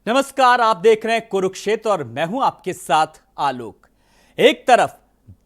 नमस्कार, आप देख रहे हैं कुरुक्षेत्र और मैं हूं आपके साथ आलोक। एक तरफ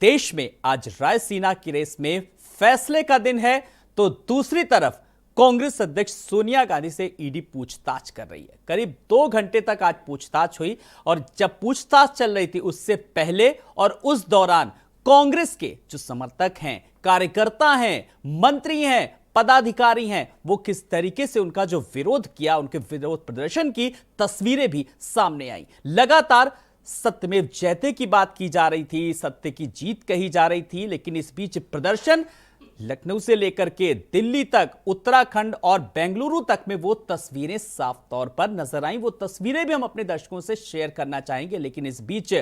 देश में आज रायसीना की रेस में फैसले का दिन है, तो दूसरी तरफ कांग्रेस अध्यक्ष सोनिया गांधी से ईडी पूछताछ कर रही है। करीब 2 घंटे तक आज पूछताछ हुई और जब पूछताछ चल रही थी उससे पहले और उस दौरान कांग्रेस के जो समर्थक हैं, कार्यकर्ता हैं, मंत्री हैं, पदाधिकारी हैं, वो किस तरीके से उनका जो विरोध किया, उनके विरोध प्रदर्शन की तस्वीरें भी सामने आई। लगातार सत्यमेव जयते की बात की जा रही थी, सत्य की जीत कही जा रही थी, लेकिन इस बीच प्रदर्शन लखनऊ से लेकर के दिल्ली तक, उत्तराखंड और बेंगलुरु तक में वो तस्वीरें साफ तौर पर नजर आई। वो तस्वीरें भी हम अपने दर्शकों से शेयर करना चाहेंगे, लेकिन इस बीच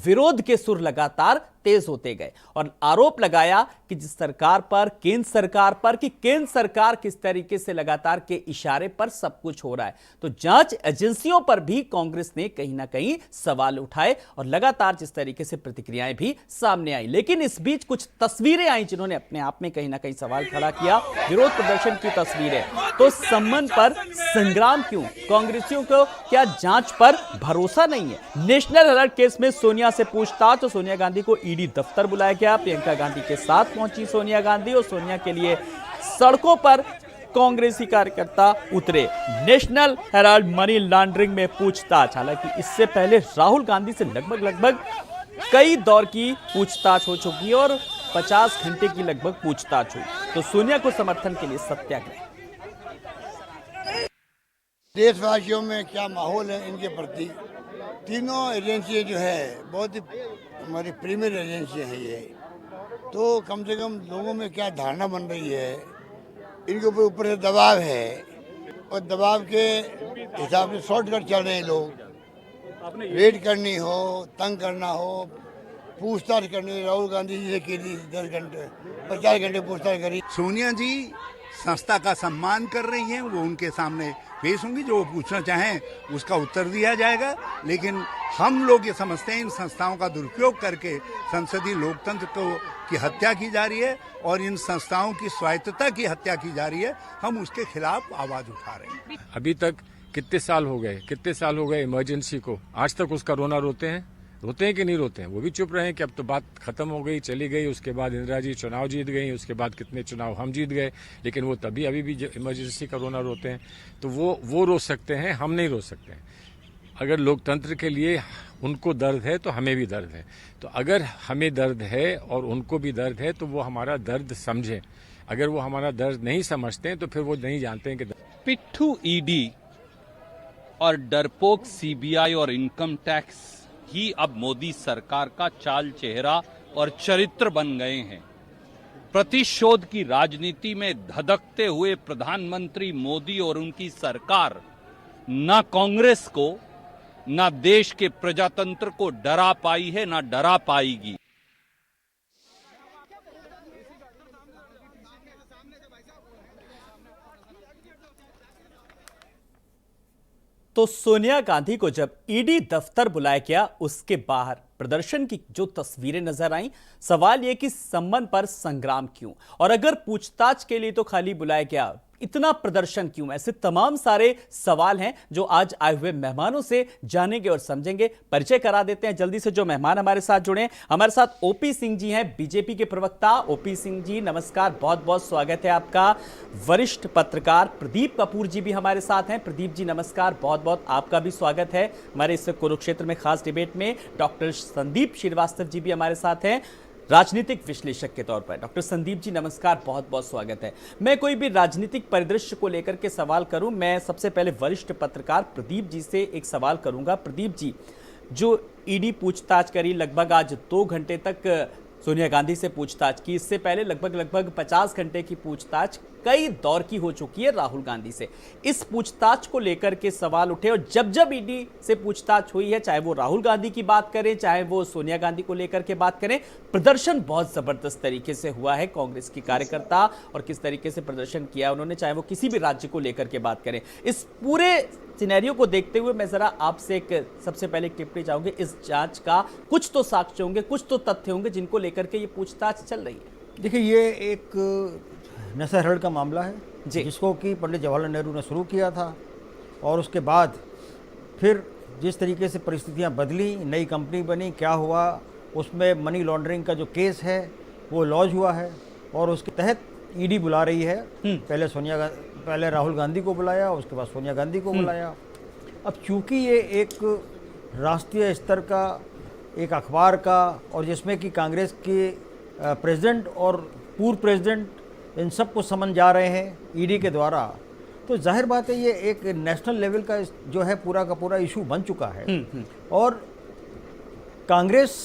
विरोध के सुर लगातार तेज होते गए और आरोप लगाया कि जिस सरकार पर, केंद्र सरकार पर, कि केंद्र सरकार किस तरीके से लगातार के इशारे पर सब कुछ हो रहा है। तो जांच एजेंसियों पर भी कांग्रेस ने कहीं ना कहीं सवाल उठाए और लगातार जिस तरीके से प्रतिक्रियाएं भी सामने आई। लेकिन इस बीच कुछ तस्वीरें आई जिन्होंने अपने आप में कहीं ना कहीं सवाल खड़ा किया। विरोध प्रदर्शन की तस्वीरें, तो संबंध पर संग्राम क्यों? कांग्रेसियों को क्या जांच पर भरोसा नहीं है? नेशनल हेराल्ड केस में सोनिया से पूछताछ, तो सोनिया गांधी को ईडी दफ्तर बुलाया गया। प्रियंका गांधी के साथ पहुंची सोनिया गांधी और सोनिया के लिए सड़कों पर कांग्रेसी कार्यकर्ता उतरे। नेशनल हेराल्ड मनी लॉन्ड्रिंग में पूछताछ। हालांकि इससे पहले राहुल गांधी से लगभग कई दौर की पूछताछ हो चुकी है और 50 घंटे की लगभग पूछताछ हुई। तो सोनिया को समर्थन के लिए सत्याग्रह। देशवासियों में क्या माहौल है इनके प्रति? तीनों एजेंसियां जो है बहुत ही हमारी प्रीमियर एजेंसियां हैं ये, तो कम से कम लोगों में क्या धारणा बन रही है, इनके ऊपर से दबाव है और दबाव के हिसाब से शॉर्टकट चल रहे हैं लोग। रेड करनी हो, तंग करना हो, पूछताछ करनी। राहुल गांधी जी से की थी 10 घंटे 50 घंटे पूछताछ करी। सोनिया जी संस्था का सम्मान कर रही हैं, वो उनके सामने पेश होंगी, जो वो पूछना चाहें उसका उत्तर दिया जाएगा। लेकिन हम लोग ये समझते हैं इन संस्थाओं का दुरुपयोग करके संसदीय लोकतंत्र की हत्या की जा रही है और इन संस्थाओं की स्वायत्तता की हत्या की जा रही है। हम उसके खिलाफ आवाज उठा रहे हैं। अभी तक कितने साल हो गए इमरजेंसी को? आज तक उसका रोना रोते हैं कि नहीं रोते हैं? वो भी चुप रहे हैं कि अब तो बात खत्म हो गई, चली गई। उसके बाद इंदिरा जी चुनाव जीत गई, उसके बाद कितने चुनाव हम जीत गए, लेकिन वो तभी अभी भी इमरजेंसी का रोना रोते हैं। तो वो रो सकते हैं, हम नहीं रो सकते हैं। अगर लोकतंत्र के लिए उनको दर्द है तो हमें भी दर्द है। तो अगर हमें दर्द है और उनको भी दर्द है तो वो हमारा दर्द समझें। अगर वो हमारा दर्द नहीं समझते हैं तो फिर वो नहीं जानते हैं कि पिट्ठू ईडी और डरपोक सीबीआई और इनकम टैक्स ही अब मोदी सरकार का चाल चेहरा और चरित्र बन गए हैं। प्रतिशोध की राजनीति में धधकते हुए प्रधानमंत्री मोदी और उनकी सरकार न कांग्रेस को, न देश के प्रजातंत्र को डरा पाई है, न डरा पाएगी। तो सोनिया गांधी को जब ईडी दफ्तर बुलाया गया, उसके बाहर प्रदर्शन की जो तस्वीरें नजर आईं, सवाल यह कि संबंध पर संग्राम क्यों? और अगर पूछताछ के लिए तो खाली बुलाया गया, इतना प्रदर्शन क्यों? ऐसे तमाम सारे सवाल हैं जो आज आए हुए मेहमानों से जानेंगे और समझेंगे। परिचय करा देते हैं जल्दी से जो मेहमान हमारे साथ जुड़े हैं। हमारे साथ ओपी सिंह जी हैं, बीजेपी के प्रवक्ता। ओपी सिंह जी नमस्कार, बहुत बहुत स्वागत है आपका। वरिष्ठ पत्रकार प्रदीप कपूर जी भी हमारे साथ हैं। प्रदीप जी नमस्कार, बहुत बहुत आपका भी स्वागत है हमारे इस कुरुक्षेत्र में खास डिबेट में। डॉक्टर संदीप श्रीवास्तव जी भी हमारे साथ हैं, राजनीतिक विश्लेषक के तौर पर। डॉक्टर संदीप जी नमस्कार, बहुत बहुत स्वागत है। मैं कोई भी राजनीतिक परिदृश्य को लेकर के सवाल करूं, मैं सबसे पहले वरिष्ठ पत्रकार प्रदीप जी से एक सवाल करूंगा। प्रदीप जी, जो ईडी पूछताछ करी, लगभग आज 2 घंटे तक सोनिया गांधी से पूछताछ की, इससे पहले लगभग 50 घंटे की पूछताछ कई दौर की हो चुकी है राहुल गांधी से। इस पूछताछ को लेकर के सवाल उठे और जब ईडी से पूछताछ हुई है, चाहे वो राहुल गांधी की बात करें, चाहे वो सोनिया गांधी को लेकर के बात करें, प्रदर्शन बहुत जबरदस्त तरीके से हुआ है। कांग्रेस की कार्यकर्ता और किस तरीके से प्रदर्शन किया उन्होंने, चाहे वो किसी भी राज्य को लेकर के बात करें। इस पूरे सिनेरियो को देखते हुए मैं जरा आपसे एक सबसे पहले टिप्पणी चाहूंगी। इस जांच का कुछ तो साक्ष्य होंगे, कुछ तो तथ्य होंगे जिनको लेकर के ये पूछताछ चल रही है। देखिए, ये एक नेशनल हेराल्ड का मामला है जी, जिसको कि पंडित जवाहरलाल नेहरू ने शुरू किया था और उसके बाद फिर जिस तरीके से परिस्थितियां बदली, नई कंपनी बनी, क्या हुआ, उसमें मनी लॉन्ड्रिंग का जो केस है वो लॉन्च हुआ है और उसके तहत ईडी बुला रही है। पहले राहुल गांधी को बुलाया, उसके बाद सोनिया गांधी को बुलाया। अब चूंकि ये एक राष्ट्रीय स्तर का एक अखबार का और जिसमें कि कांग्रेस के प्रेसिडेंट और पूर्व प्रेसिडेंट इन सबको समन जा रहे हैं ईडी के द्वारा, तो जाहिर बात है ये एक नेशनल लेवल का जो है पूरा का पूरा इशू बन चुका है। और कांग्रेस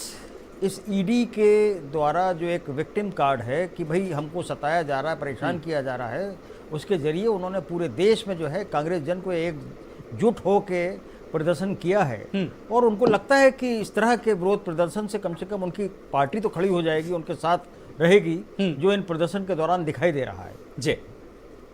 इस ईडी के द्वारा जो एक विक्टिम कार्ड है कि भाई हमको सताया जा रहा है, परेशान किया जा रहा है, उसके जरिए उन्होंने पूरे देश में जो है कांग्रेस जन को एकजुट होके प्रदर्शन किया है। और उनको लगता है कि इस तरह के विरोध प्रदर्शन से कम उनकी पार्टी तो खड़ी हो जाएगी, उनके साथ रहेगी, जो इन प्रदर्शन के दौरान दिखाई दे रहा है। जी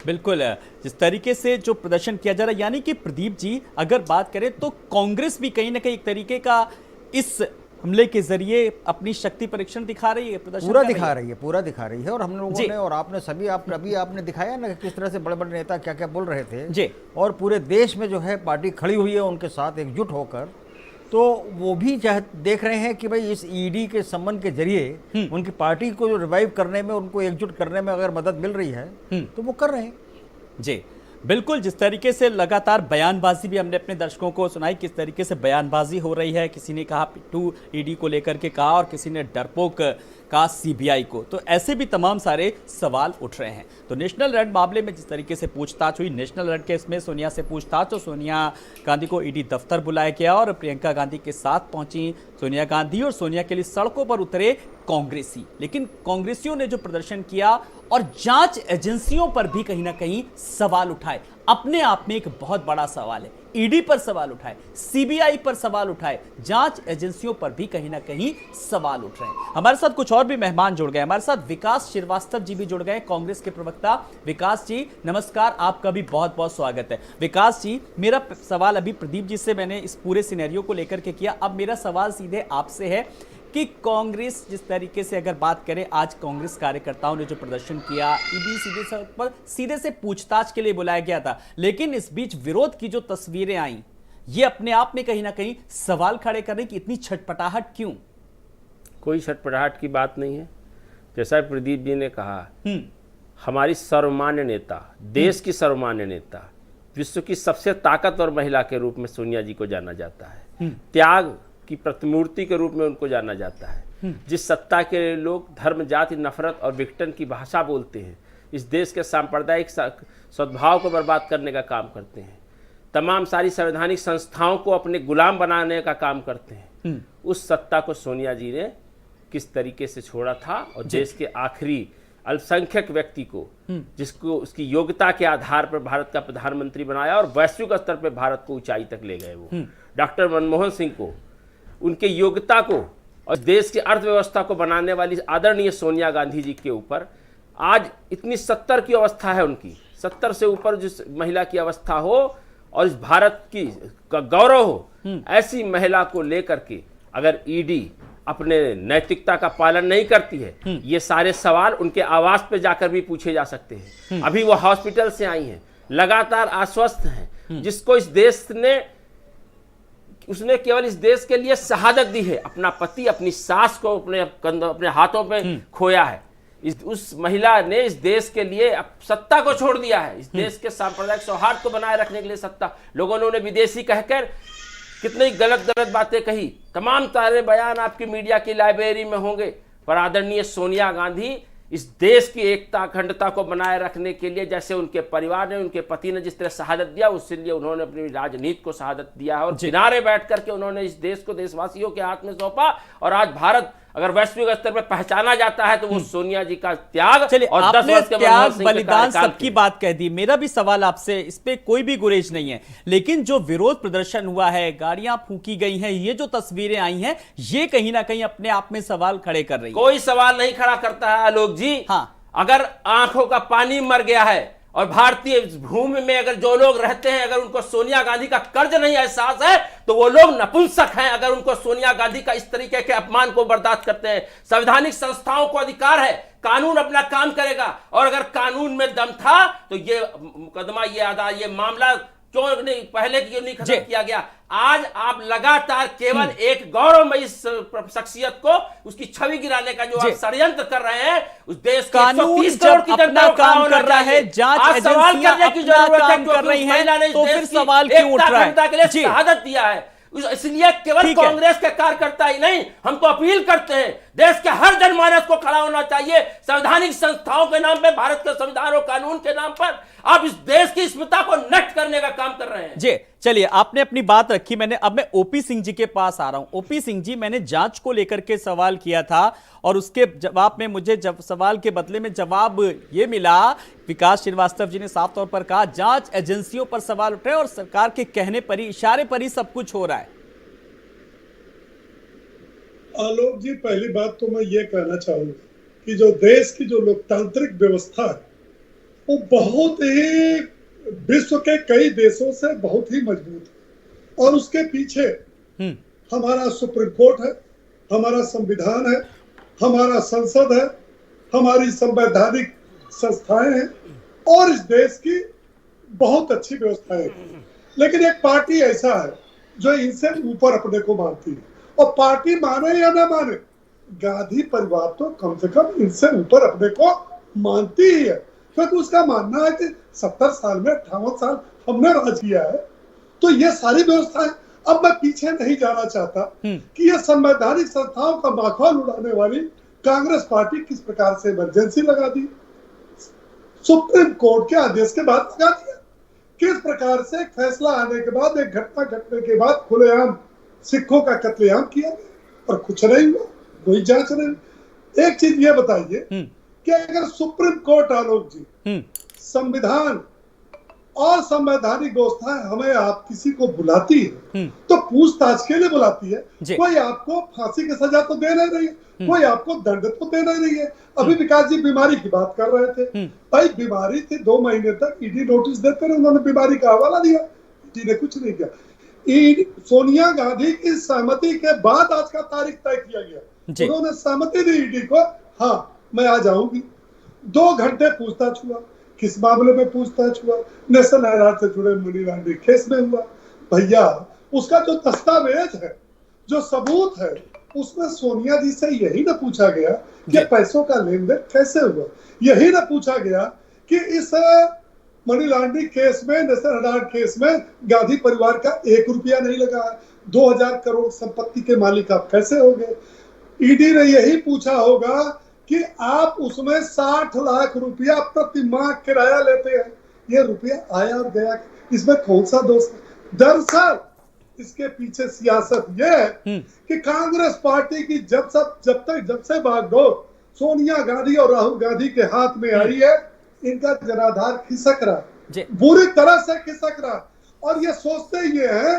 बिल्कुल, जिस तरीके से जो प्रदर्शन किया जा रहा है, यानी कि प्रदीप जी अगर बात करें तो कांग्रेस भी कहीं ना कहीं एक तरीके का इस हमले के जरिए अपनी शक्ति परीक्षण दिखा रही है, प्रदर्शन पूरा दिखा रही है। और हम लोगों ने और आपने सभी अभी आपने दिखाया ना किस तरह से बड़े बड़े नेता क्या क्या बोल रहे थे जी, और पूरे देश में जो है पार्टी खड़ी हुई है उनके साथ एकजुट होकर। तो वो भी देख रहे हैं कि भाई इस ईडी के सम्मन के जरिए उनकी पार्टी को रिवाइव करने में, उनको एकजुट करने में अगर मदद मिल रही है तो वो कर रहे हैं। जी बिल्कुल, जिस तरीके से लगातार बयानबाजी भी हमने अपने दर्शकों को सुनाई, किस तरीके से बयानबाजी हो रही है, किसी ने कहा पिट्ठू ईडी को लेकर के कहा और किसी ने डरपोक कहा सीबीआई को, तो ऐसे भी तमाम सारे सवाल उठ रहे हैं। तो नेशनल हेराल्ड मामले में जिस तरीके से पूछताछ हुई, नेशनल हेराल्ड केस में सोनिया से पूछताछ, तो सोनिया गांधी को ईडी दफ्तर बुलाया गया और प्रियंका गांधी के साथ पहुंची सोनिया गांधी और सोनिया के लिए सड़कों पर उतरे कांग्रेसी। लेकिन कांग्रेसियों ने जो प्रदर्शन किया और जांच एजेंसियों पर भी कहीं ना कहीं सवाल उठाए, अपने आप में एक बहुत बड़ा सवाल है। ईडी पर सवाल उठाए, सीबीआई पर सवाल उठाए, जांच एजेंसियों पर भी कहीं ना कहीं सवाल उठ रहे हैं। हमारे साथ कुछ और भी मेहमान जुड़ गए, हमारे साथ विकास श्रीवास्तव जी भी जुड़ गए, कांग्रेस के प्रवक्ता। विकास जी नमस्कार, आपका भी बहुत बहुत स्वागत है। विकास जी, मेरा सवाल अभी प्रदीप जी से मैंने इस पूरे सिनेरियो को लेकर के किया, अब मेरा सवाल सीधे आपसे है कि कांग्रेस जिस तरीके से अगर बात करें, आज कांग्रेस कार्यकर्ताओं ने जो प्रदर्शन किया, ईडी सीधे से पूछताछ के लिए बुलाया गया था, लेकिन इस बीच विरोध की जो तस्वीरें आई, ये अपने आप में कहीं ना कहीं सवाल खड़े करने की इतनी छटपटाहट क्यों? कोई छटपटाहट की बात नहीं है। जैसा प्रदीप जी ने कहा, हमारी सर्वमान्य नेता, देश की सर्वमान्य नेता, विश्व की सबसे ताकतवर महिला के रूप में सोनिया जी को जाना जाता है, त्याग की प्रतिमूर्ति के रूप में उनको जाना जाता है। जिस सत्ता के लोग धर्म, जाति, नफरत और विघटन की भाषा बोलते हैं, इस देश के सांप्रदायिक सद्भाव को बर्बाद करने का काम करते हैं, तमाम सारी संवैधानिक संस्थाओं को अपने गुलाम बनाने का काम करते हैं, उस सत्ता को सोनिया जी ने किस तरीके से छोड़ा था और देश के आखिरी अल्पसंख्यक व्यक्ति को, जिसको उसकी योग्यता के आधार पर भारत का प्रधानमंत्री बनाया और वैश्विक स्तर पर भारत को ऊंचाई तक ले गए। वो डॉक्टर मनमोहन सिंह को, उनके योग्यता को और देश की अर्थव्यवस्था को बनाने वाली आदरणीय सोनिया गांधी जी के ऊपर आज इतनी 70 की अवस्था है उनकी, 70 से ऊपर जिस महिला की अवस्था हो और इस भारत की का गौरव हो, ऐसी महिला को लेकर के अगर ईडी अपने नैतिकता का पालन नहीं करती है, ये सारे सवाल उनके आवास पे जाकर भी पूछे जा सकते हैं। अभी वो हॉस्पिटल से आई हैं, लगातार आश्वस्त हैं, जिसको इस देश ने, उसने केवल इस देश के लिए शहादत दी है, अपना पति, अपनी सास को अपने हाथों पे खोया है। उस महिला ने इस देश के लिए सत्ता को छोड़ दिया है, इस देश के सांप्रदायिक सौहार्द को बनाए रखने के लिए सत्ता। लोगों ने उन्हें विदेशी कहकर कितनी गलत गलत बातें कही, तमाम सारे बयान आपकी मीडिया की लाइब्रेरी में होंगे, पर आदरणीय सोनिया गांधी इस देश की एकता अखंडता को बनाए रखने के लिए, जैसे उनके परिवार ने, उनके पति ने जिस तरह शहादत दिया, उसके लिए उन्होंने अपनी राजनीति को शहादत दिया है और किनारे बैठ करके उन्होंने इस देश को देशवासियों के हाथ में सौंपा। और आज भारत अगर वैश्विक स्तर पर पहचाना जाता है तो वो सोनिया जी का त्याग और 10 वर्ष के त्याग बलिदान सबकी बात कह दी। मेरा भी सवाल आपसे, इस पे कोई भी गुरेज नहीं है, लेकिन जो विरोध प्रदर्शन हुआ है, गाड़ियां फूकी गई हैं, ये जो तस्वीरें आई हैं, ये कहीं ना कहीं अपने आप में सवाल खड़े कर रही है। कोई सवाल नहीं खड़ा करता है आलोक जी। हाँ, अगर आंखों का पानी मर गया है और भारतीय भूमि में अगर जो लोग रहते हैं, अगर उनको सोनिया गांधी का कर्ज नहीं एहसास है तो वो लोग नपुंसक हैं। अगर उनको सोनिया गांधी का इस तरीके के अपमान को बर्दाश्त करते हैं, संवैधानिक संस्थाओं को अधिकार है, कानून अपना काम करेगा, और अगर कानून में दम था तो ये मुकदमा, ये मामला क्यों नहीं पहले क्यों नहीं खत्म किया गया? आज आप लगातार केवल एक गौरवमयी शख्सियत को, उसकी छवि गिराने का जो आप षड्यंत्र कर रहे हैं, उस देश के 130 करोड़ की जनता को काम कर रहा है, जांच एजेंसियां अपना काम कर रही हैं, तो फिर सवाल क्यों उठ रहा है? के लिए शहादत दिया है, इसलिए केवल कांग्रेस के कार्यकर्ता ही नहीं, हम तो अपील करते हैं देश के हर जनमानस को खड़ा होना चाहिए। संवैधानिक संस्थाओं के नाम पे, भारत के संविधान और कानून के नाम पर आप इस देश की स्मिता को नष्ट करने का काम कर रहे हैं। जी चलिए, आपने अपनी बात रखी, अब मैं ओपी सिंह जी के पास आ रहा हूं। ओपी सिंह जी, मैंने जांच को लेकर के सवाल किया था और उसके जवाब में मुझे सवाल के बदले में जवाब ये मिला, विकास श्रीवास्तव जी ने साफ तौर पर कहा जांच एजेंसियों पर सवाल उठ रहे हैं और सरकार के कहने पर ही, इशारे पर ही सब कुछ हो रहा है। आलोक जी, पहली बात तो मैं ये कहना चाहूंगा कि जो देश की जो लोकतांत्रिक व्यवस्था है वो बहुत ही विश्व के कई देशों से बहुत ही मजबूत है और उसके पीछे हमारा सुप्रीम कोर्ट है, हमारा संविधान है, हमारा संसद है, हमारी संवैधानिक संस्थाएं हैं और इस देश की बहुत अच्छी व्यवस्थाएं हैं। लेकिन एक पार्टी ऐसा है जो इनसे ऊपर अपने को मानती है, और पार्टी माने या ना माने, गांधी परिवार तो कम से कम इनसे ऊपर अपने को मानती ही है, क्योंकि उसका मानना है कि 70 साल में 58 साल हमने राज किया है। तो ये सारी व्यवस्थाएं, अब मैं पीछे नहीं जाना चाहता कि ये संवैधानिक संस्थाओं का माखौल उड़ाने वाली कांग्रेस पार्टी किस प्रकार से इमरजेंसी लगा दी, सुप्रीम कोर्ट के आदेश के बाद लगा दिया, किस प्रकार से फैसला आने के बाद, एक घटना घटने के बाद खुलेआम सिखों का कत्लेआम किया और कुछ नहीं हुआ, कोई जांच नहीं। एक चीज ये बताइए कि अगर सुप्रीम कोर्ट, आलोक जी, संविधान और संवैधानिक व्यवस्थाएं हमें आप किसी को बुलाती है तो पूछताछ के लिए बुलाती है, कोई आपको फांसी की सजा तो दे नहीं रही है, कोई आपको दंड तो दे नहीं रही है। अभी विकास जी बीमारी की बात कर रहे थे, भाई बीमारी थी 2 महीने तक ईडी नोटिस देते रहे, उन्होंने बीमारी का हवाला दिया, ईडी ने कुछ नहीं किया। सोनिया गांधी की सहमति के बाद आज का तारीख तय किया गया, उन्होंने सहमति दी ईडी को, हाँ मैं आ जाऊंगी। 2 घंटे पूछताछ हुआ, किस मामले में पूछताछ हुआ? नेशनल हेराल्ड से जुड़े मनी लॉन्ड्रिंग केस में हुआ। भैया उसका जो दस्तावेज है, जो सबूत है, उसमें सोनिया जी से यही ना पूछा गया कि पैसों का लेन देन कैसे हुआ, यही ना पूछा गया कि इस मनी लॉन्ड्रिंग केस में, नेशनल हेराल्ड केस में गांधी परिवार का 1 रुपया नहीं लगा, 2000 करोड़ संपत्ति के मालिक आप कैसे हो गए? ईडी ने यही पूछा होगा कि आप उसमें 60 लाख रुपया प्रति माह किराया लेते हैं, ये रुपया आया और गया, इसमें कौन सा दोष है? दरअसल इसके पीछे सियासत ये है कि कांग्रेस पार्टी की जब से बागडोर सोनिया गांधी और राहुल गांधी के हाथ में आई है, इनका जनाधार खिसक रहा, बुरी तरह से खिसक रहा। और ये सोचते ये है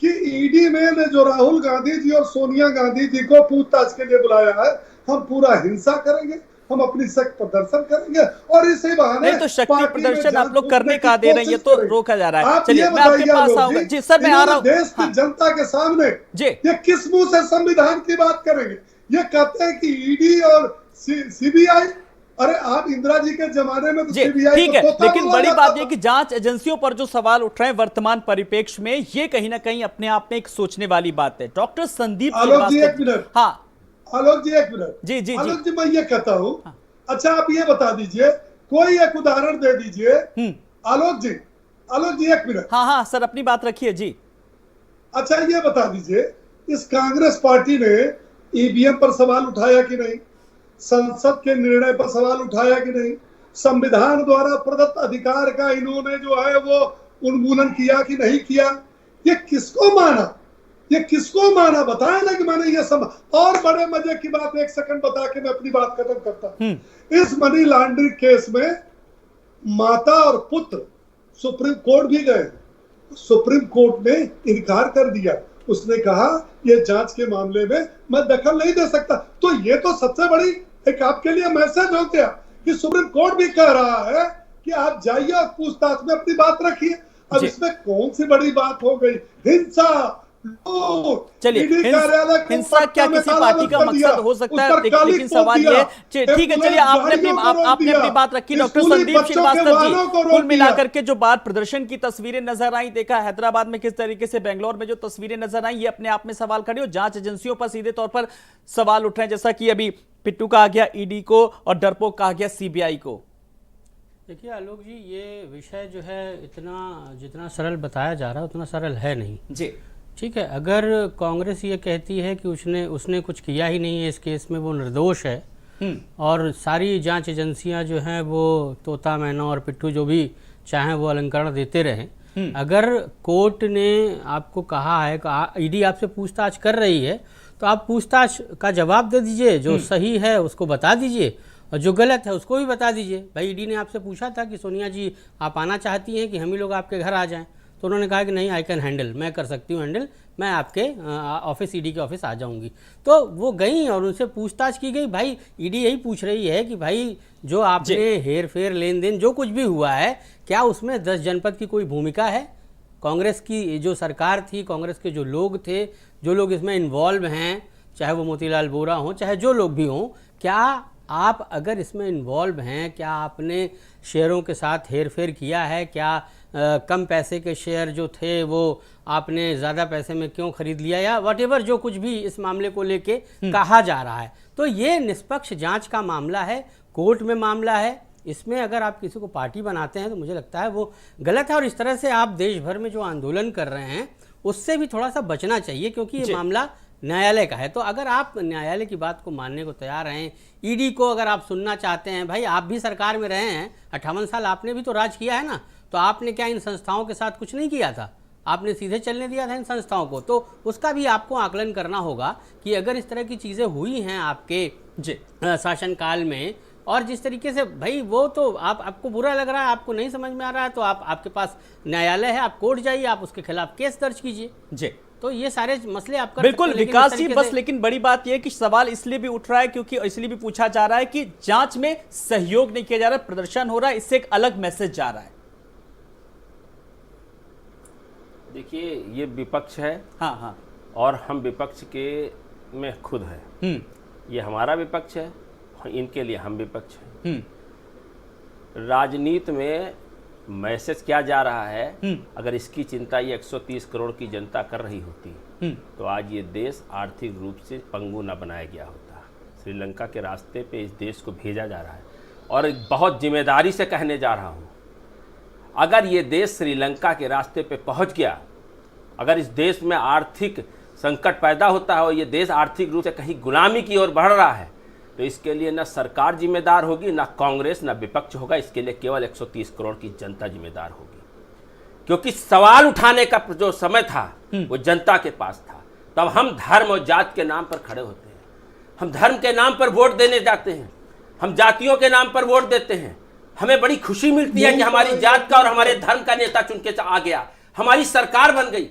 कि ईडी ने जो राहुल गांधी जी और सोनिया गांधी जी को पूछताछ के लिए बुलाया है, हम पूरा हिंसा करेंगे, हम अपनी शक्ति प्रदर्शन करेंगे और इसी बहाने नहीं तो शक्ति प्रदर्शन आप लोग करने का दे रहे हैं, ये तो रोका जा रहा है। चलिए मैं आपके पास आऊंगा। जी सर, मैं आ रहा हूँ। देश की जनता के सामने ये किस मुंह से संविधान की बात करेंगे? ये कहते हैं कि ईडी और सीबीआई, अरे आप इंदिरा जी के जमाने में तो सीबीआई ठीक है, लेकिन बड़ी बात यह कि जांच एजेंसियों पर जो सवाल उठ रहे हैं वर्तमान परिप्रेक्ष्य में, ये कहीं ना कहीं अपने आप में एक सोचने वाली बात है। डॉक्टर संदीप आलोक जी, 1 मिनट। हाँ आलोक जी 1 मिनट। जी जी आलोक जी, मैं ये कहता हूँ, अच्छा आप ये बता दीजिए, कोई एक उदाहरण दे दीजिए। आलोक जी 1 मिनट। हाँ सर, अपनी बात रखिए जी। अच्छा ये बता दीजिए, इस कांग्रेस पार्टी ने ईवीएम पर सवाल उठाया कि नहीं? संसद के निर्णय पर सवाल उठाया कि नहीं? संविधान द्वारा प्रदत्त अधिकार का इन्होंने जो है वो उन्मूलन किया कि नहीं किया? ये किसको माना? ये किसको माना? बताया ना कि मैंने ये सब। और बड़े मजे की बात 1 सेकंड बता के मैं अपनी बात खत्म करता। इस मनी लॉन्ड्रिंग केस में माता और पुत्र सुप्रीम कोर्ट भी गए, सुप्रीम कोर्ट ने इनकार कर दिया, उसने कहा ये जांच के मामले में मैं दखल नहीं दे सकता। तो ये तो सबसे बड़ी एक आपके लिए मैसेज हो गया कि सुप्रीम कोर्ट भी कह रहा है कि आप जाइए और पूछताछ में अपनी बात रखिए। अब इसमें कौन सी बड़ी बात हो गई? हिंसा, चलिए, हिंसा क्या किसी पार्टी का मकसद हो सकता है, लेकिन सवाल ये ठीक है। चलिए, आपने अपनी बात रखी। डॉक्टर संदीप श्रीवास्तव जी, कुल मिलाकर के जो बात प्रदर्शन की तस्वीरें नजर आई, देखा हैदराबाद में किस तरीके से, बेंगलोर में जो तस्वीरें नजर आई, ये अपने आप में सवाल खड़े हो, जांच एजेंसियों पर सीधे तौर पर सवाल उठ रहे हैं, जैसा कि अभी पिट्टू कहा गया ईडी को और डरपोक कहा गया सीबीआई को। देखिए आलोक जी, ये विषय जो है जितना सरल बताया जा रहा है उतना सरल है नहीं जी। ठीक है, अगर कांग्रेस ये कहती है कि उसने कुछ किया ही नहीं है इस केस में, वो निर्दोष है और सारी जांच एजेंसियां जो हैं वो तोता मैना और पिट्ठू जो भी चाहें वो अलंकरण देते रहें, अगर कोर्ट ने आपको कहा है कि ईडी आपसे पूछताछ कर रही है तो आप पूछताछ का जवाब दे दीजिए, जो सही है उसको बता दीजिए और जो गलत है उसको भी बता दीजिए। भाई ईडी ने आपसे पूछा था कि सोनिया जी आप आना चाहती हैं कि हम ही लोग आपके घर आ जाएं, तो उन्होंने कहा कि नहीं, आई कैन हैंडल, मैं कर सकती हूँ हैंडल, मैं आपके ऑफिस ईडी के ऑफिस आ जाऊंगी। तो वो गई और उनसे पूछताछ की गई। भाई ईडी यही पूछ रही है कि भाई जो आपने हेर फेर लेन देन जो कुछ भी हुआ है, क्या उसमें 10 जनपद की कोई भूमिका है? कांग्रेस की जो सरकार थी, कांग्रेस के जो लोग थे, जो लोग इसमें इन्वॉल्व हैं, चाहे वो मोतीलाल वोरा हों चाहे जो लोग भी हों, क्या आप अगर इसमें इन्वॉल्व हैं, क्या आपने शेयरों के साथ हेर फेर किया है? क्या कम पैसे के शेयर जो थे वो आपने ज़्यादा पैसे में क्यों खरीद लिया, या व्हाटएवर जो कुछ भी इस मामले को लेके कहा जा रहा है। तो ये निष्पक्ष जांच का मामला है, कोर्ट में मामला है। इसमें अगर आप किसी को पार्टी बनाते हैं तो मुझे लगता है वो गलत है, और इस तरह से आप देश भर में जो आंदोलन कर रहे हैं उससे भी थोड़ा सा बचना चाहिए, क्योंकि ये मामला न्यायालय का है। तो अगर आप न्यायालय की बात को मानने को तैयार हैं, ईडी को अगर आप सुनना चाहते हैं, भाई आप भी सरकार में रहे हैं, 58 साल आपने भी तो राज किया है ना, तो आपने क्या इन संस्थाओं के साथ कुछ नहीं किया था? आपने सीधे चलने दिया था इन संस्थाओं को, तो उसका भी आपको आकलन करना होगा कि अगर इस तरह की चीज़ें हुई हैं आपके शासनकाल में, और जिस तरीके से भाई वो तो आपको बुरा लग रहा है, आपको नहीं समझ में आ रहा है, तो आपके पास न्यायालय है, आप कोर्ट जाइए, आप उसके खिलाफ केस दर्ज कीजिए। जी, तो ये सारे मसले आप कर बिल्कुल सकते हैं, विकास जी, बस लेकिन बड़ी बात यह है कि सवाल इसलिए भी उठ रहा है क्योंकि इसलिए भी पूछा जा रहा है कि जांच में सहयोग नहीं किया जा रहा, प्रदर्शन हो रहा है, इससे एक अलग मैसेज जा रहा है। देखिए ये विपक्ष है, हाँ, और हम विपक्ष के में खुद है, ये हमारा विपक्ष है, इनके लिए हम विपक्ष हैं। राजनीति में मैसेज क्या जा रहा है, अगर इसकी चिंता ये 130 करोड़ की जनता कर रही होती तो आज ये देश आर्थिक रूप से पंगु न बनाया गया होता। श्रीलंका के रास्ते पे इस देश को भेजा जा रहा है, और बहुत जिम्मेदारी से कहने जा रहा हूँ, अगर ये देश श्रीलंका के रास्ते पे पहुँच गया, अगर इस देश में आर्थिक संकट पैदा होता है और ये देश आर्थिक रूप से कहीं गुलामी की ओर बढ़ रहा है, तो इसके लिए न सरकार जिम्मेदार होगी, न कांग्रेस, न विपक्ष होगा, इसके लिए केवल 130 करोड़ की जनता जिम्मेदार होगी। क्योंकि सवाल उठाने का जो समय था वो जनता के पास था। तब हम धर्म और जात के नाम पर खड़े होते हैं, हम धर्म के नाम पर वोट देने जाते हैं, हम जातियों के नाम पर वोट देते हैं। हमें बड़ी खुशी मिलती है कि हमारी जात का और हमारे धर्म का नेता चुन के आ गया, हमारी सरकार बन गई।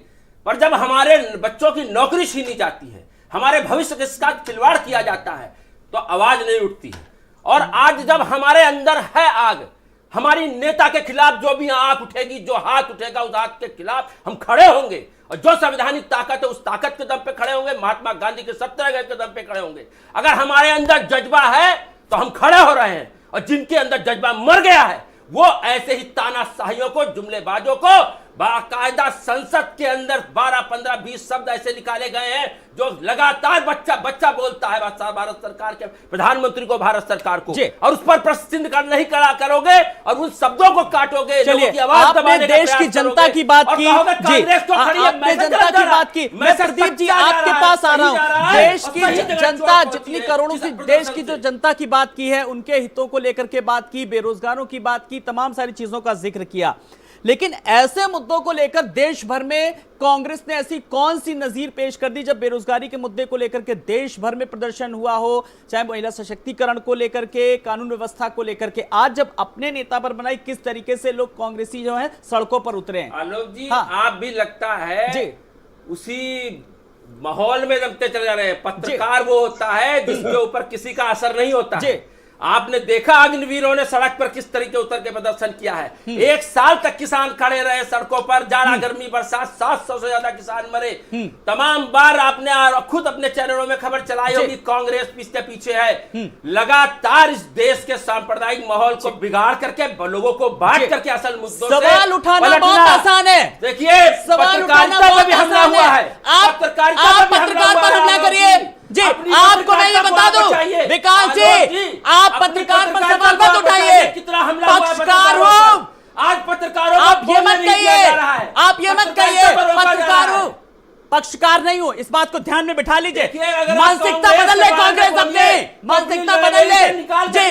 पर जब हमारे बच्चों की नौकरी छीनी जाती है, हमारे भविष्य के साथ खिलवाड़ किया जाता है, तो आवाज नहीं उठती है। और आज जब हमारे अंदर है आग, हमारी नेता के खिलाफ जो भी आंख उठेगी, जो हाथ उठेगा, उस हाथ के खिलाफ हम खड़े होंगे, और जो संवैधानिक ताकत है उस ताकत के दम पे खड़े होंगे, महात्मा गांधी के सत्याग्रह के दम पे खड़े होंगे। अगर हमारे अंदर जज्बा है तो हम खड़े हो रहे हैं, और जिनके अंदर जज्बा मर गया है वो ऐसे ही तानाशाहियों को, जुमलेबाजों को बाकायदा संसद के अंदर 12, 15, 20 शब्द ऐसे निकाले गए हैं जो लगातार बच्चा बोलता है भारत सरकार के प्रधानमंत्री को, भारत सरकार को, और उस पर प्रश्न नहीं खड़ा करोगे और उन शब्दों को काटोगे। चलिए, आपने देश की जनता की बात की, आपने जनता की बात की, मैं प्रदीप जी आपके पास आ रहा हूं। देश की जनता, जितनी करोड़ों से देश की जो जनता की बात की है, उनके हितों को लेकर के बात की, बेरोजगारों की बात की, तमाम सारी चीजों का जिक्र किया, लेकिन ऐसे मुद्दों को लेकर देश भर में कांग्रेस ने ऐसी कौन सी नजीर पेश कर दी जब बेरोजगारी के मुद्दे को लेकर के देश भर में प्रदर्शन हुआ हो, चाहे महिला सशक्तिकरण को लेकर के, कानून व्यवस्था को लेकर के, आज जब अपने नेता पर बनाई, किस तरीके से लोग कांग्रेसी जो हैं सड़कों पर उतरे हैं? आलोक जी, आप भी लगता है जी उसी माहौल में जमते चले जा रहे हैं। पत्रकार वो होता है जिसके ऊपर किसी का असर नहीं होता है। आपने देखा अग्निवीरों ने सड़क पर किस तरीके उतर के प्रदर्शन किया है। 1 साल तक किसान खड़े रहे सड़कों पर, जाड़ा गर्मी बरसात, 700 से ज्यादा किसान मरे। तमाम बार आपने खुद अपने चैनलों में खबर चलाई होगी, कांग्रेस इसके पीछे है। लगातार इस देश के सांप्रदायिक माहौल को बिगाड़ करके, लोगों को बांट करके असल मुद्दों से सवाल उठाना बहुत आसान है। देखिए, पत्रकारिता पर भी हमला हुआ है। आप पत्रकार पर हमला करिए जी। आपको मैं ये बता दूं विकास जी, आप पत्रकार पर सवाल मत उठाइए। कितना हमला पत्रकार हो आज, पत्रकारों आप ये मत कहिए, आप ये मत कहिए पत्रकार हो, पक्षकार नहीं हो। इस बात को ध्यान में बिठा लीजिए। मानसिकता बदल ले कांग्रेस, अपने मानसिकता बदल ले जी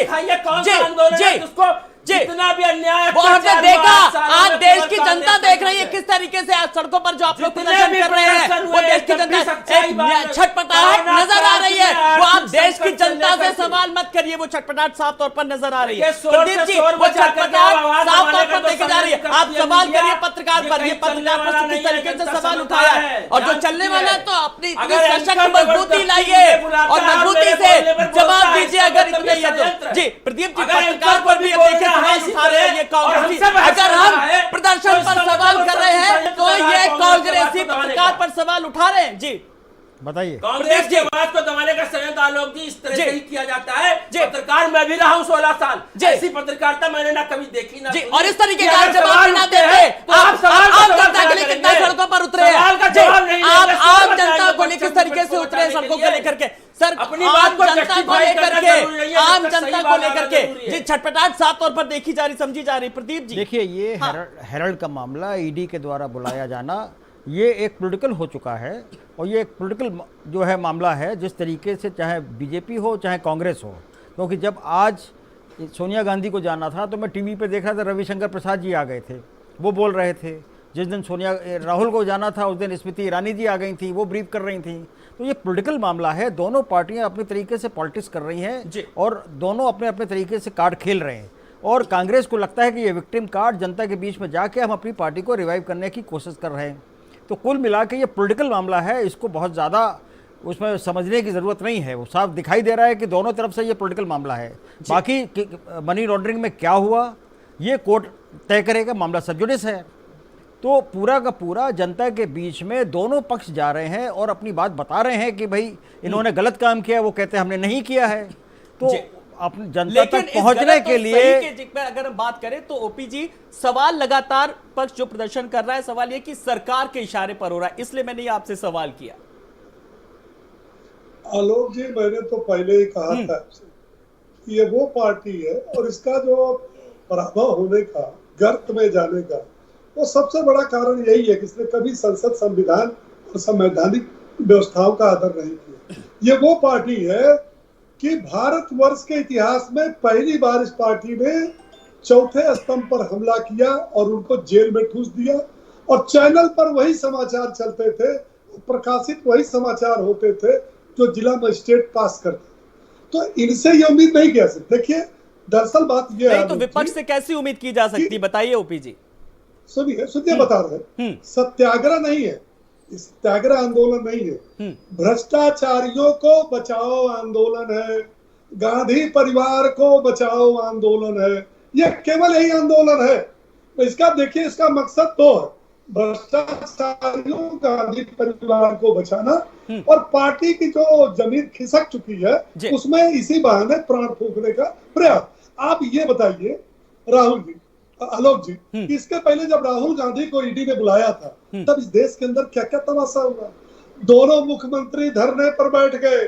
जी। जितना भी अन्याय वो हमने देखा, आज देश की जनता देख रही है किस तरीके से आज सड़कों पर जो आप लोग प्रदर्शन कर रहे हैं, वो देश की जनता छटपटाहट नजर आ रही है। वो आप देश की जनता से सवाल मत करिए, वो छटपटाहट साफ तौर पर नजर आ रही है। प्रदीप जी, वो छटपटाहट साफ तौर पर देखी जा रही है। आप सवाल करिए पत्रकार पर, ये पत्रकार पर किस तरीके से सवाल उठाया है, और जो चलने वाला है तो अपनी सशक्त मजबूती लाइए और मजबूती से जवाब दीजिए अगर इतने ही है तो। जी प्रदीप जी, पत्रकार पर भी देखिए सवाल उठा रहे हैं ये कांग्रेसी। अगर हम प्रदर्शन पर सवाल कर रहे हैं तो ये कांग्रेसी पत्रकार पर सवाल उठा रहे हैं। जी बताइए। कांग्रेस की आवाज को दबाने का षड्यंत्र आलोक जी इस तरह से ही किया जाता है। पत्रकार मैं भी रहा हूं 16 साल, ऐसी पत्रकारिता मैंने ना कभी देखी ना जी। और इस तरीके का जवाब ना देते तो आप जनता के लिए कितना सड़कों पर उतरे हैं, आप आम जनता को किस तरीके से उतरे सड़कों को लेकर के सर, अपनी बात को जनता को लेकर के, आम जनता को लेकर के जी छटपटाहट साफ तौर पर देखी जा रही, समझी जा रही। प्रदीप जी देखिए, ये हेरल्ड का मामला ईडी के द्वारा बुलाया जाना, ये एक पॉलिटिकल हो चुका है, और ये एक पॉलिटिकल जो है मामला है, जिस तरीके से चाहे बीजेपी हो चाहे कांग्रेस हो। क्योंकि जब आज सोनिया गांधी को जाना था तो मैं टीवी पे देख रहा था, रविशंकर प्रसाद जी आ गए थे, वो बोल रहे थे। जिस दिन राहुल को जाना था उस दिन स्मृति ईरानी जी आ गई थी, वो ब्रीफ कर रही थी। तो ये पॉलिटिकल मामला है, दोनों पार्टियां अपने तरीके से पॉलिटिक्स कर रही हैं और दोनों अपने अपने तरीके से कार्ड खेल रहे हैं। और कांग्रेस को लगता है कि ये विक्टिम कार्ड जनता के बीच में जाके हम अपनी पार्टी को रिवाइव करने की कोशिश कर रहे हैं। तो कुल मिला के ये पॉलिटिकल मामला है, इसको बहुत ज़्यादा उसमें समझने की ज़रूरत नहीं है। वो साफ दिखाई दे रहा है कि दोनों तरफ से ये पॉलिटिकल मामला है। बाकी मनी लॉन्ड्रिंग में क्या हुआ ये कोर्ट तय करेगा, मामला सब जुडिस है। तो पूरा का पूरा जनता के बीच में दोनों पक्ष जा रहे हैं और अपनी बात बता रहे हैं कि भाई इन्होंने गलत काम किया, वो कहते हैं हमने नहीं किया है। तो अपनी जनता तक पहुंचने के लिए अगर हम बात करें तो ओपी जी, सवाल लगातार पक्ष जो प्रदर्शन कर रहा है, सवाल ये कि सरकार के इशारे पर हो रहा है, इसलिए मैंने आपसे सवाल किया। आलोक जी, मैंने तो पहले ही कहा था कि ये वो पार्टी है और इसका जो पराभव होने का, गर्त में जाने का, वो सबसे बड़ा कारण यही है कि इसने कभी संसद, संविधान और संवैधानिक व्यवस्थाओं का आदर नहीं किया। ये वो पार्टी है कि भारतवर्ष के इतिहास में पहली बार इस पार्टी ने चौथे स्तंभ पर हमला किया और उनको जेल में ठूस दिया, और चैनल पर वही समाचार चलते थे, प्रकाशित वही समाचार होते थे जो जिला मजिस्ट्रेट पास करते। तो इनसे ये उम्मीद नहीं किया सकते। देखिए, दरअसल बात ये है, तो विपक्ष से कैसी उम्मीद की जा सकती, बताइए ओपी जी। सुनिए बता रहे हैं, सत्याग्रह नहीं है, सत्याग्रह आंदोलन नहीं है, भ्रष्टाचारियों को बचाओ आंदोलन है, गांधी परिवार को बचाओ आंदोलन है, ये केवल यही आंदोलन है। तो इसका देखिए, इसका मकसद तो है भ्रष्टाचारियों, गांधी परिवार को बचाना, और पार्टी की जो जमीन खिसक चुकी है उसमें इसी बहाने प्राण फूंकने का प्रयास। आप ये बताइए राहुल जी, आलोक जी, इसके पहले जब राहुल गांधी को ईडी ने बुलाया था तब इस देश के अंदर क्या क्या तमाशा हुआ। दोनों मुख्यमंत्री धरने पर बैठ गए,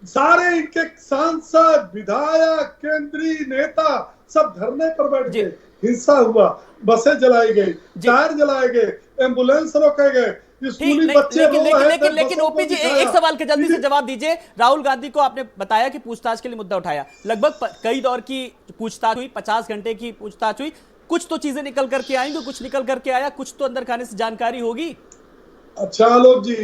सारे इनके सांसद, विधायक, केंद्रीय नेता सब धरने पर बैठ गए, हिंसा हुआ, बसें जलाई गई, टायर जलाए गए, एम्बुलेंस रोके गए, स्कूली बच्चे लेकिन ओपी जी, एक सवाल के जल्दी से जवाब दीजिए। राहुल गांधी को आपने बताया कि पूछताछ के लिए मुद्दा उठाया, लगभग कई दौर की पूछताछ हुई, 50 घंटे की पूछताछ हुई, कुछ तो चीजें निकल करके आएंगी, कुछ निकल करके आया, कुछ तो अंदर खाने से जानकारी होगी। अच्छा आलोक जी,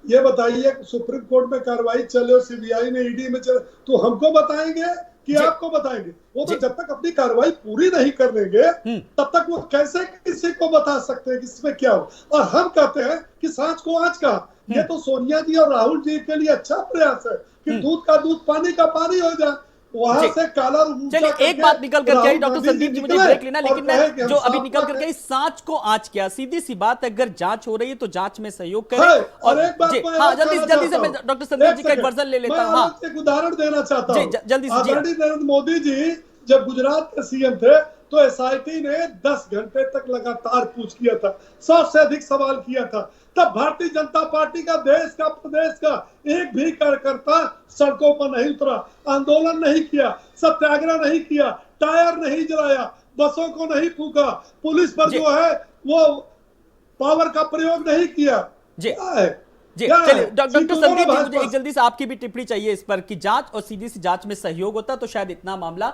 ये बताइए, सुप्रीम कोर्ट में कार्रवाई चले, सीबीआई में, ईडी में चले, तो हमको बताएंगे कि आपको बताएंगे। वो तो जब तक अपनी कार्रवाई पूरी नहीं कर लेंगे तब तक वो कैसे किसी को बता सकते हैं कि इसमें क्या हो। और हम कहते हैं कि सांच को आंच का, ये तो सोनिया जी और राहुल जी के लिए अच्छा प्रयास है कि दूध का दूध पानी का पानी हो जाए। वहां से काला चलिए एक बात निकल करके आई डॉक्टर संदीप जी, मुझे ब्रेक लेना, लेकिन मैं जो अभी निकल करके आई, सांच को आंच किया, सीधी सी बात, अगर जांच हो रही है तो जांच में सहयोग करें। और हाँ, जल्दी से मैं डॉक्टर संदीप जी का एक वर्जन ले लेता हूँ। हाँ, एक उदाहरण देना चाहता हूँ जल्दी से। आदरणीय नरेंद्र मोदी जी जब गुजरात के सीएम थे तो एसआईटी ने 10 घंटे तक लगातार पूछ किया था, 100 से अधिक सवाल किया था। तब भारतीय जनता पार्टी का देश का प्रदेश का एक भी कार्यकर्ता सड़कों पर नहीं उतरा, आंदोलन नहीं किया, सत्याग्रह नहीं किया, टायर नहीं जलाया, बसों को नहीं फूका, पुलिस पर जो है वो पावर का प्रयोग नहीं किया। चलिए डॉक्टर संदीप जी, मुझे एक जल्दी से आपकी भी टिप्पणी चाहिए इस पर कि जांच और सीधी सी जांच में सहयोग होता तो शायद इतना मामला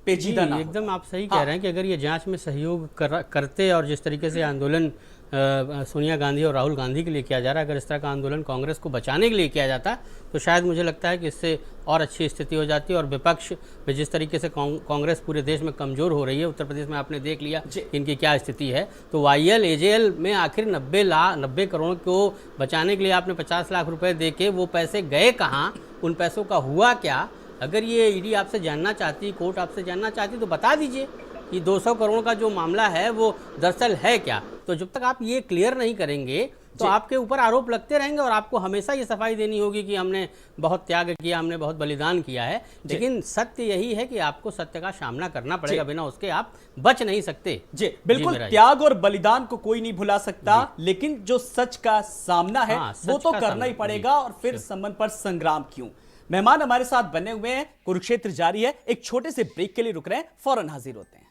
पेचीदा ना हो। एकदम आप सही कह रहे हैं कि अगर ये जांच में सहयोग करते और जिस तरीके से आंदोलन सोनिया गांधी और राहुल गांधी के लिए किया जा रहा है, अगर इस तरह का आंदोलन कांग्रेस को बचाने के लिए किया जाता तो शायद मुझे लगता है कि इससे और अच्छी स्थिति हो जाती। और विपक्ष में जिस तरीके से कांग्रेस पूरे देश में कमज़ोर हो रही है, उत्तर प्रदेश में आपने देख लिया इनकी क्या स्थिति है, तो वाईएल एजेएल में आखिर 90 करोड़ को बचाने के लिए आपने 50 लाख रुपए दे के वो पैसे गए कहाँ, उन पैसों का हुआ क्या? अगर ये ईडी आपसे जानना चाहती, कोर्ट आपसे जानना चाहती तो बता दीजिए कि 200 करोड़ का जो मामला है वो दरअसल है क्या। तो जब तक आप ये क्लियर नहीं करेंगे तो आपके ऊपर आरोप लगते रहेंगे और आपको हमेशा ये सफाई देनी होगी कि हमने बहुत त्याग किया, हमने बहुत बलिदान किया है। लेकिन सत्य यही है कि आपको सत्य का सामना करना पड़ेगा, बिना उसके आप बच नहीं सकते। जी बिल्कुल, त्याग और बलिदान को कोई नहीं भुला सकता, लेकिन जो सच का सामना है वो तो करना ही पड़ेगा। और फिर संबंध पर संग्राम क्यों। मेहमान हमारे साथ बने हुए हैं, कुरुक्षेत्र जारी है। एक छोटे से ब्रेक के लिए रुक रहे हैं, फौरन हाजिर होते हैं।